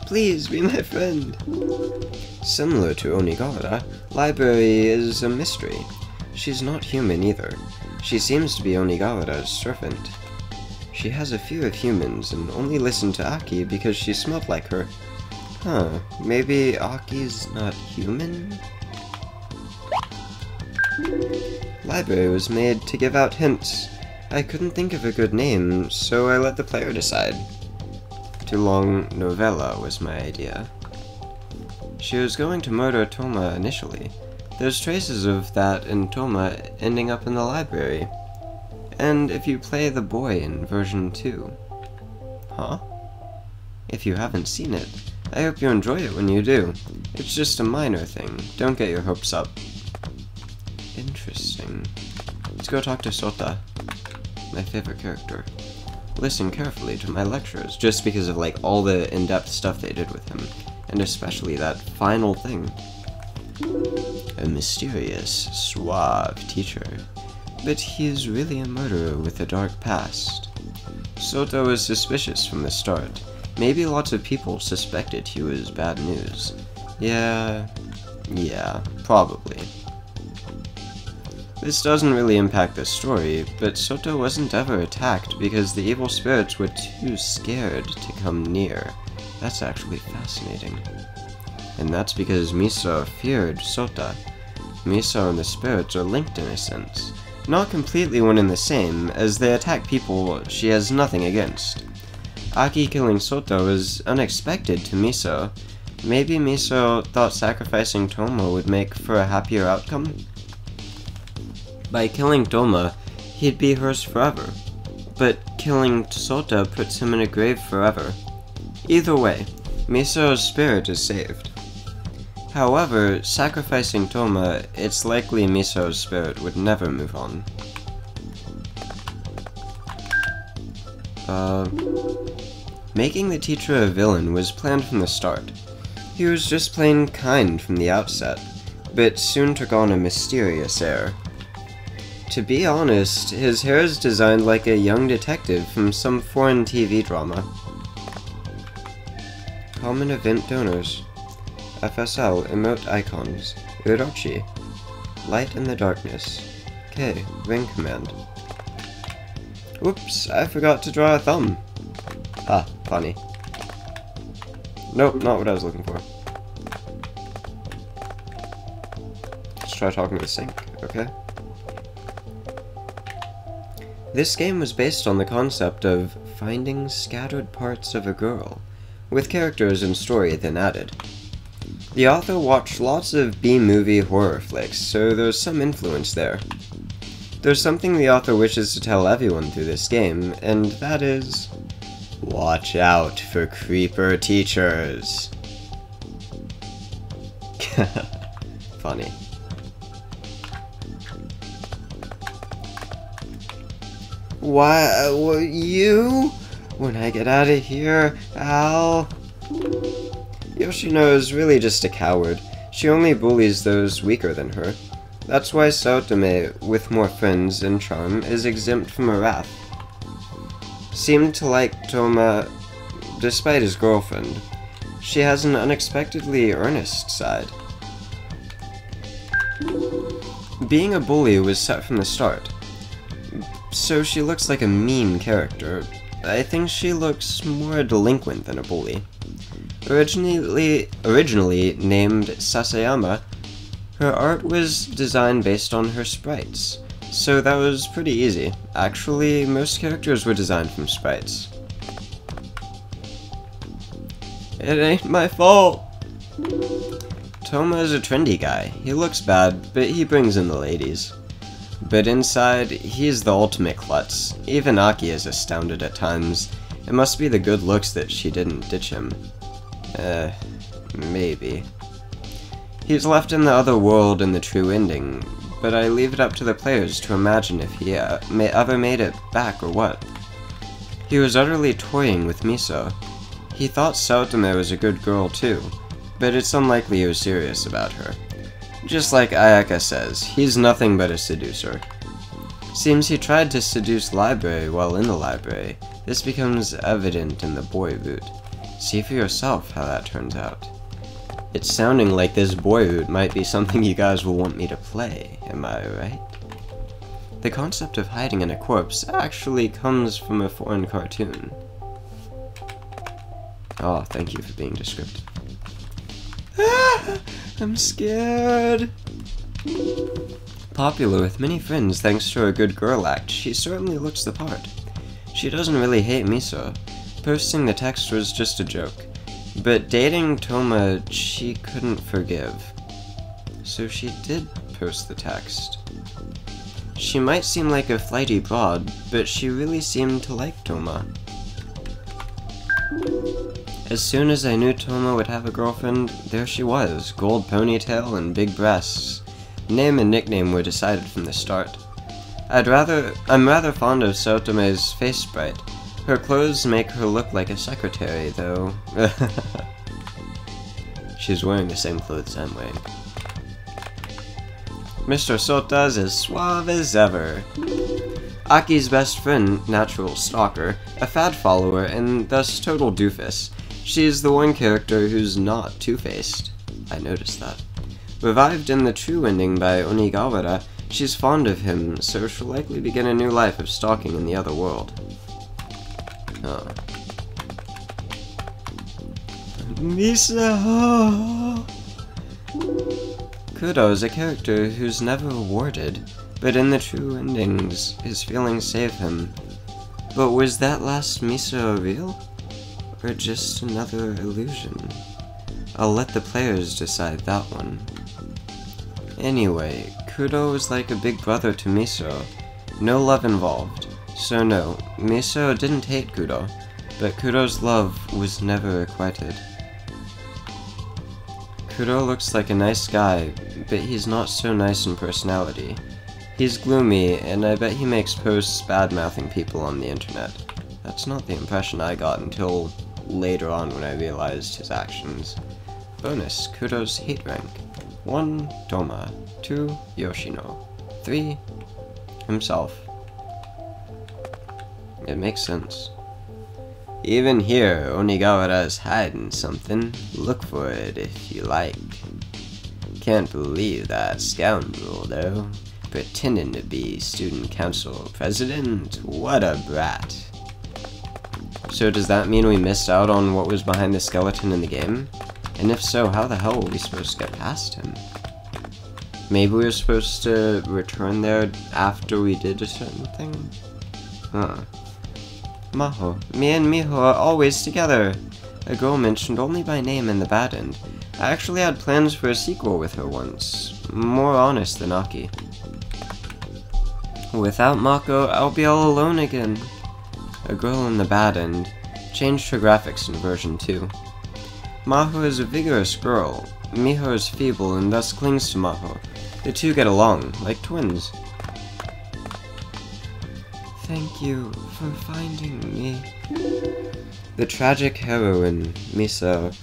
Please be my friend. Similar to Onigara, Library is a mystery. She's not human either. She seems to be Onigara's servant. She has a fear of humans and only listened to Aki because she smelled like her. Huh, maybe Aki's not human? Library was made to give out hints. I couldn't think of a good name, so I let the player decide. Too long novella was my idea. She was going to murder Toma initially. There's traces of that in Toma ending up in the library. And if you play the boy in version 2. Huh? If you haven't seen it, I hope you enjoy it when you do. It's just a minor thing. Don't get your hopes up. Interesting. Let's go talk to Sota, my favorite character. Listen carefully to my lectures, just because of like all the in-depth stuff they did with him, and especially that final thing. A mysterious, suave teacher, but he's really a murderer with a dark past. Sota was suspicious from the start. Maybe lots of people suspected he was bad news. Yeah, probably. This doesn't really impact the story, but Sota wasn't ever attacked because the evil spirits were too scared to come near. That's actually fascinating. And that's because Misao feared Sota. Misao and the spirits are linked in a sense. Not completely one and the same, as they attack people she has nothing against. Aki killing Sota was unexpected to Misao. Maybe Misao thought sacrificing Toma would make for a happier outcome? By killing Toma, he'd be hers forever. But killing Sota puts him in a grave forever. Either way, Misao's spirit is saved. However, sacrificing Toma, it's likely Misao's spirit would never move on. Making the teacher a villain was planned from the start. He was just plain kind from the outset, but soon took on a mysterious air. To be honest, his hair is designed like a young detective from some foreign TV drama. Common event donors. FSL emote icons. Urochi. Light in the darkness. K. Ring command. Whoops, I forgot to draw a thumb. Ah, funny. Nope, not what I was looking for. Let's try talking to the sink, okay? This game was based on the concept of finding scattered parts of a girl, with characters and story then added. The author watched lots of B-movie horror flicks, so there's some influence there. There's something the author wishes to tell everyone through this game, and that is... watch out for creeper teachers. Funny. Why, you? When I get out of here, Al? Yoshino is really just a coward. She only bullies those weaker than her. That's why Saotome, with more friends and charm, is exempt from her wrath. Seemed to like Toma despite his girlfriend. She has an unexpectedly earnest side. Being a bully was set from the start, so she looks like a mean character. I think she looks more a delinquent than a bully. Originally named Sasayama, her art was designed based on her sprites, so that was pretty easy. Actually, most characters were designed from sprites. It ain't my fault! Toma is a trendy guy. He looks bad, but he brings in the ladies. But inside, he's the ultimate klutz. Even Aki is astounded at times. It must be the good looks that she didn't ditch him. Maybe. He's left in the other world in the true ending, but I leave it up to the players to imagine if he ever made it back or what. He was utterly toying with Misao. He thought Saotome was a good girl too, but it's unlikely he was serious about her. Just like Ayaka says, he's nothing but a seducer. Seems he tried to seduce Library while in the library. This becomes evident in the boy route. See for yourself how that turns out. It's sounding like this boyhood might be something you guys will want me to play, am I right? The concept of hiding in a corpse actually comes from a foreign cartoon. Oh, thank you for being descriptive. Ah, I'm scared! Popular with many friends thanks to her good girl act, she certainly looks the part. She doesn't really hate Misao. Posting the text was just a joke. But dating Toma, she couldn't forgive. So she did post the text. She might seem like a flighty broad, but she really seemed to like Toma. As soon as I knew Toma would have a girlfriend, there she was, gold ponytail and big breasts. Name and nickname were decided from the start. I'm rather fond of Sotome's face sprite. Her clothes make her look like a secretary, though. She's wearing the same clothes I'm wearing. Mr. Sota's as suave as ever. Aki's best friend, natural stalker, a fad follower, and thus total doofus. She's the one character who's not two-faced. I noticed that. Revived in the true ending by Onigawara, she's fond of him, so she'll likely begin a new life of stalking in the other world. Oh. Misao! Kudo is a character who's never awarded, but in the true endings, his feelings save him. But was that last Misao real? Or just another illusion? I'll let the players decide that one. Anyway, Kudo is like a big brother to Misao. No love involved. So no, Misao didn't hate Kudo, but Kudo's love was never requited. Kudo looks like a nice guy, but he's not so nice in personality. He's gloomy, and I bet he makes posts bad-mouthing people on the internet. That's not the impression I got until later on when I realized his actions. Bonus, Kudo's hate rank. 1. Toma. 2. Yoshino. 3. Himself. It makes sense. Even here, Onigawara's hiding something. Look for it if you like. Can't believe that scoundrel, though. Pretending to be student council president? What a brat. So does that mean we missed out on what was behind the skeleton in the game? And if so, how the hell were we supposed to get past him? Maybe we were supposed to return there after we did a certain thing? Huh. Maho, me and Miho are always together. A girl mentioned only by name in the bad end. I actually had plans for a sequel with her once. More honest than Aki. Without Mako, I'll be all alone again. A girl in the bad end. Changed her graphics in version 2. Maho is a vigorous girl. Miho is feeble and thus clings to Maho. The two get along, like twins. Thank you for finding me. The tragic heroine, Misao,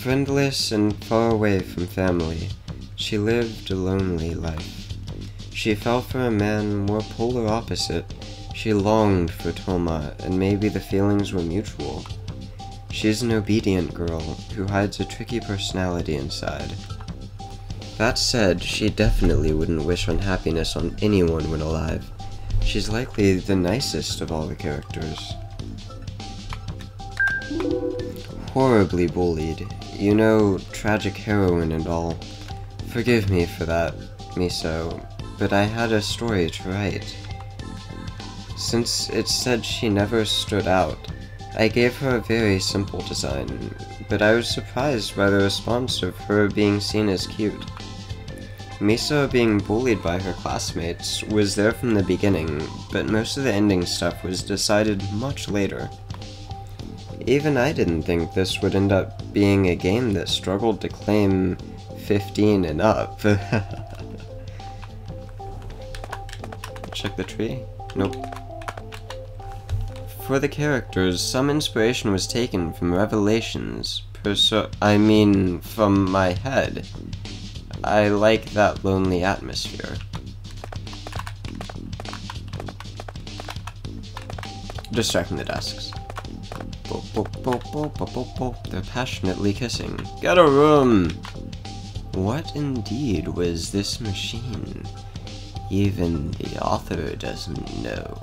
friendless and far away from family, she lived a lonely life. She fell for a man more polar opposite. She longed for Toma, and maybe the feelings were mutual. She's an obedient girl who hides a tricky personality inside. That said, she definitely wouldn't wish unhappiness on anyone when alive. She's likely the nicest of all the characters. Horribly bullied. You know, tragic heroine and all. Forgive me for that, Misao, but I had a story to write. Since it said she never stood out, I gave her a very simple design, but I was surprised by the response of her being seen as cute. Misao being bullied by her classmates was there from the beginning, but most of the ending stuff was decided much later. Even I didn't think this would end up being a game that struggled to claim 15 and up. Check the tree? Nope. For the characters, some inspiration was taken from revelations, from my head. I like that lonely atmosphere. Distracting the desks. They're passionately kissing. Get a room! What indeed was this machine? Even the author doesn't know.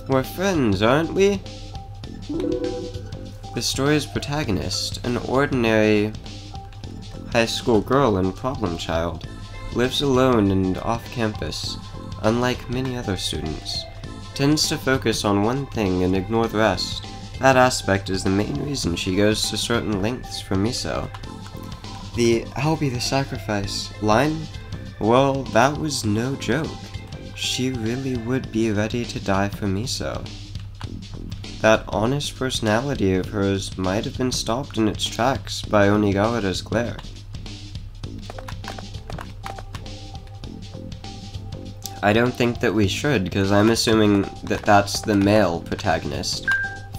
We're friends, aren't we? The story's protagonist, an ordinary high school girl and problem child, lives alone and off campus, unlike many other students. Tends to focus on one thing and ignore the rest. That aspect is the main reason she goes to certain lengths for Misao. The "I'll be the sacrifice" line? Well, that was no joke. She really would be ready to die for Misao. That honest personality of hers might have been stopped in its tracks by Onigawara's glare. I don't think that we should, because I'm assuming that that's the male protagonist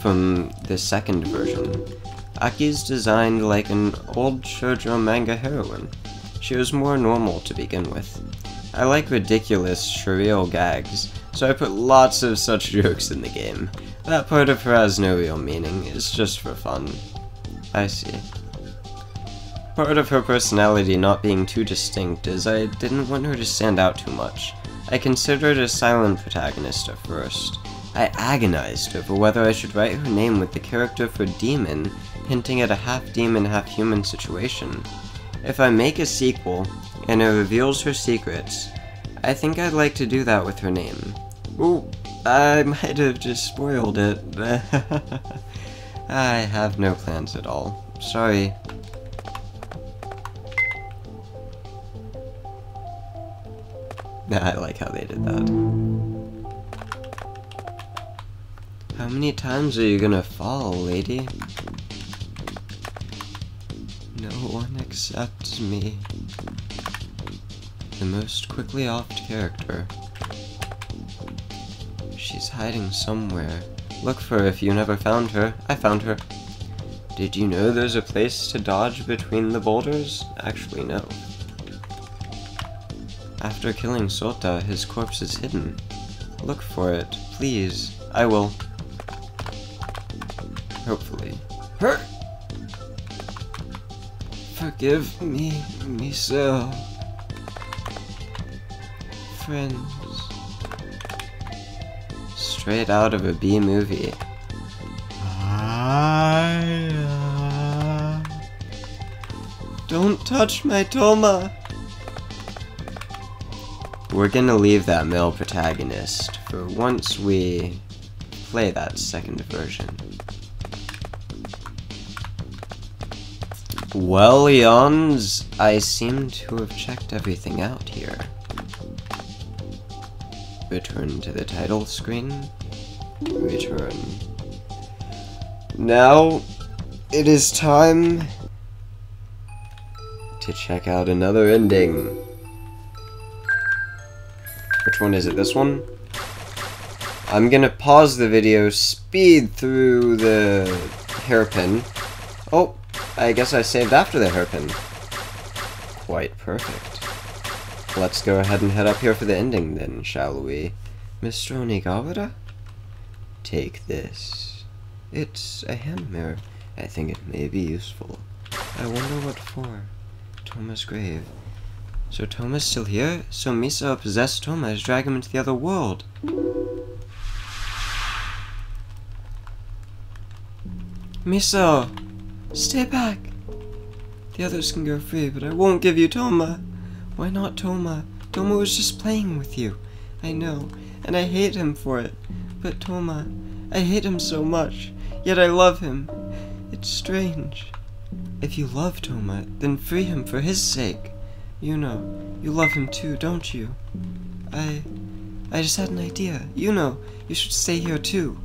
from the second version. Aki's designed like an old shoujo manga heroine. She was more normal to begin with. I like ridiculous, surreal gags, so I put lots of such jokes in the game. That part of her has no real meaning, it's just for fun. I see. Part of her personality not being too distinct is I didn't want her to stand out too much. I considered a silent protagonist at first. I agonized over whether I should write her name with the character for demon, hinting at a half-demon, half-human situation. If I make a sequel, and it reveals her secrets, I think I'd like to do that with her name. Ooh, I might have just spoiled it. I have no plans at all. Sorry. I like how they did that. How many times are you gonna fall, lady? No one accepts me. The most quickly offed character. She's hiding somewhere. Look for her if you never found her. I found her. Did you know there's a place to dodge between the boulders? Actually, no. After killing Sota, his corpse is hidden. Look for it, please. I will. Hopefully. Her! Forgive me, Misao. Friends. Straight out of a B movie. Don't touch my Toma! We're gonna leave that male protagonist for once we play that second version. Well, Yons, I seem to have checked everything out here. Return to the title screen. Return. Now, it is time to check out another ending. Which one is it? This one? I'm gonna pause the video, speed through the hairpin. Oh, I guess I saved after the hairpin. Quite perfect. Let's go ahead and head up here for the ending then, shall we? Mr. Onigawara? Take this. It's a hand mirror. I think it may be useful. I wonder what for. Toma's grave. So Toma's still here? So Misao possessed Toma has dragged him into the other world. Misao! Stay back! The others can go free, but I won't give you Toma. Why not Toma? Toma was just playing with you. I know, and I hate him for it. But Toma, I hate him so much, yet I love him. It's strange. If you love Toma, then free him for his sake. You know, you love him too, don't you? I just had an idea. You know, you should stay here too.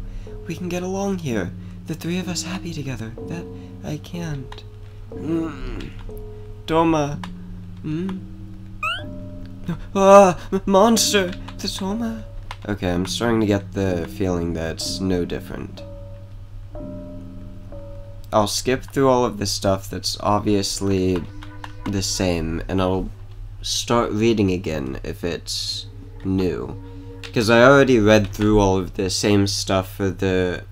We can get along here. The three of us happy together. That I can't. Toma. Monster! The Toma? Okay, I'm starting to get the feeling that it's no different. I'll skip through all of this stuff that's obviously the same, and I'll start reading again if it's new. Because I already read through all of the same stuff for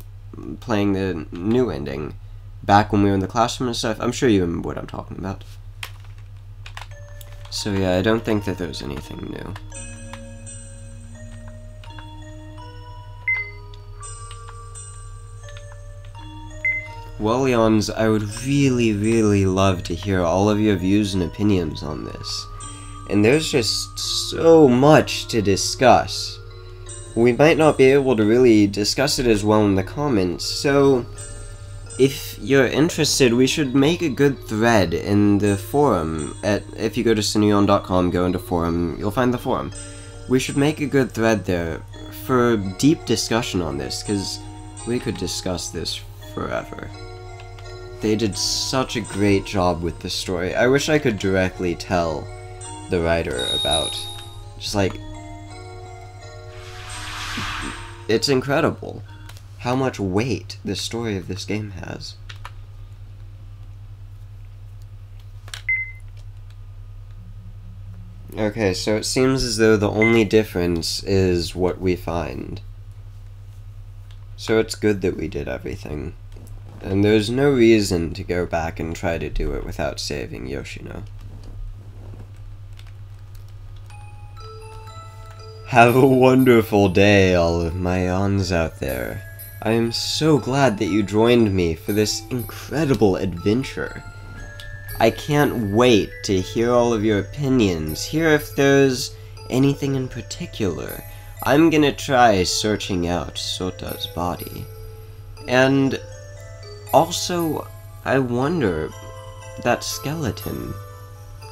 playing the new ending back when we were in the classroom and stuff. I'm sure you remember what I'm talking about. So yeah, I don't think that there's anything new. Well, Yawns, I would really, really love to hear all of your views and opinions on this. And there's just so much to discuss. We might not be able to really discuss it as well in the comments, so if you're interested, we should make a good thread in the forum. If you go to sinuyan.com, go into forum, you'll find the forum. We should make a good thread there for deep discussion on this, because we could discuss this forever. They did such a great job with the story. I wish I could directly tell the writer about, just like, it's incredible how much weight the story of this game has. Okay, so it seems as though the only difference is what we find. So it's good that we did everything. And there's no reason to go back and try to do it without saving Yoshino. Have a wonderful day, all of my Yawns out there. I am so glad that you joined me for this incredible adventure. I can't wait to hear all of your opinions, hear if there's anything in particular. I'm gonna try searching out Sota's body. And also, I wonder, that skeleton,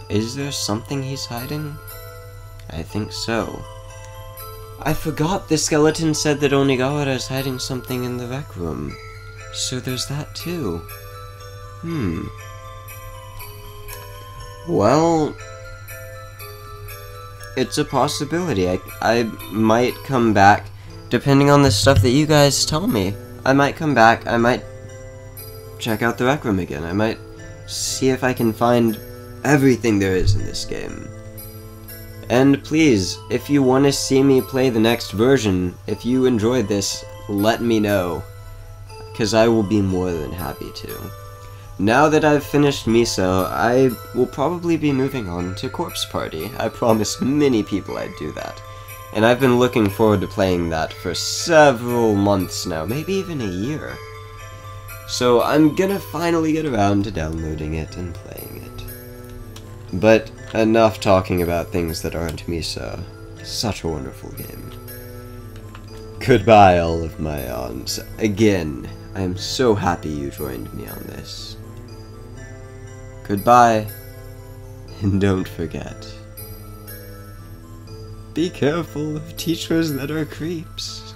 is there something he's hiding? I think so. I forgot the skeleton said that Onigawara is hiding something in the rec room. So there's that too. Well, it's a possibility. I might come back, depending on the stuff that you guys tell me. I might come back, I might check out the rec room again. I might see if I can find everything there is in this game. And please, if you want to see me play the next version, if you enjoyed this, let me know, because I will be more than happy to. Now that I've finished Misao, I will probably be moving on to Corpse Party. I promised many people I'd do that. And I've been looking forward to playing that for several months now, maybe even a year. So I'm gonna finally get around to downloading it and playing it. But enough talking about things that aren't Misao. Such a wonderful game. Goodbye, all of my Yawns. Again, I am so happy you joined me on this. Goodbye, and don't forget, be careful of teachers that are creeps.